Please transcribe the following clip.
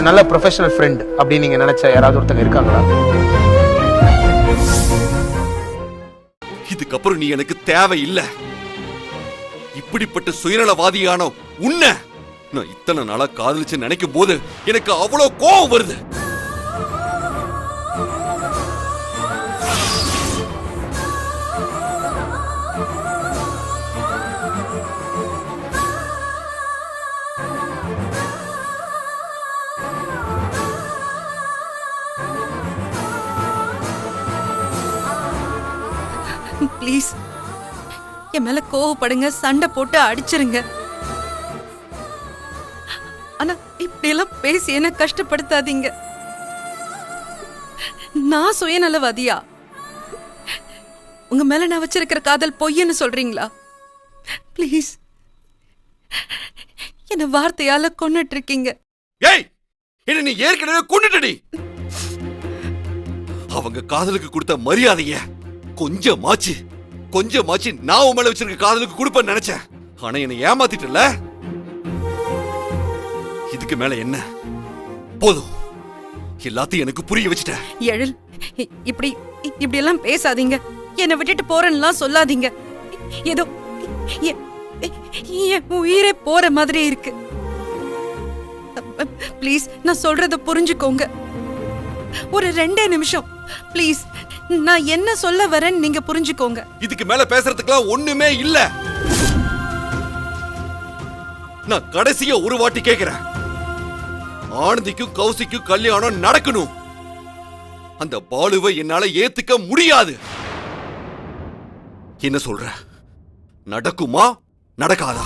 ஒரு நல்ல professional friend அப்படின்னு நீங்க நினைச்ச யாராவது ஒருத்தங்க இருக்காங்களா? இதுக்கப்புறம் நீ எனக்கு தேவையில்லை. இப்படிப்பட்ட சுயநலவாதியான உன்னை நான் இத்தனை நாளா காதலிச்சு நினைக்கும் போது எனக்கு அவ்வளவு கோபம் வருது. ப்ளீஸ் என் மேல கோவப்படுங்க, சண்டை போட்டு அடிச்சிருங்க. ஆனா இப்படி எல்லாம் பேசி என்ன கஷ்டப்படுத்தாதீங்க. நான் சுயநலவாதியா? உங்க மேல நான் வச்சிருக்கிற காதல் பொய்ன்னு சொல்றீங்களா? ப்ளீஸ் என்ன வார்த்தையால கொன்னுட்டு இருக்கீங்க. ஏய், என்ன நீ ஏற்கனவே கொன்னுட்டடி. அவங்க காதலுக்கு கொடுத்த மரியாதைய கொஞ்சமாச்சு நான் உன் மேல வச்சிருக்க காதலுக்கு கொடுப்பேன்னு நினைச்சேன். ஆனா என்னை ஏமாத்திட்டல. இதுக்கு மேல என்ன? போதும், எல்லாத்தையும் எனக்கு புரிய வச்சுட்ட. எழில், இப்படி எல்லாம் பேசாதீங்க. என்னை விட்டுட்டு போறேன்னுலாம் சொல்லாதீங்க. ஏதோ என் உயிரே போற மாதிரி இருக்கு. ப்ளீஸ் நான் சொல்றத புரிஞ்சுக்கோங்க. ஒரு 2 நிமிஷம் ப்ளீஸ். நான் என்ன சொல்ல வரேன்னு நீங்க புரிஞ்சுக்கோங்க. இதுக்கு மேல பேசுறதுக்குலாம் ஒண்ணுமே இல்ல. நான் கடைசியா ஒரு வாட்டி கேக்குறேன். ஆனந்திக்கும் கௌசிக்கும் கல்யாணம் நடக்கணும். அந்த பாலுவை என்னால ஏத்துக்க முடியாது. என்ன சொல்ற? நடக்குமா நடக்காதா?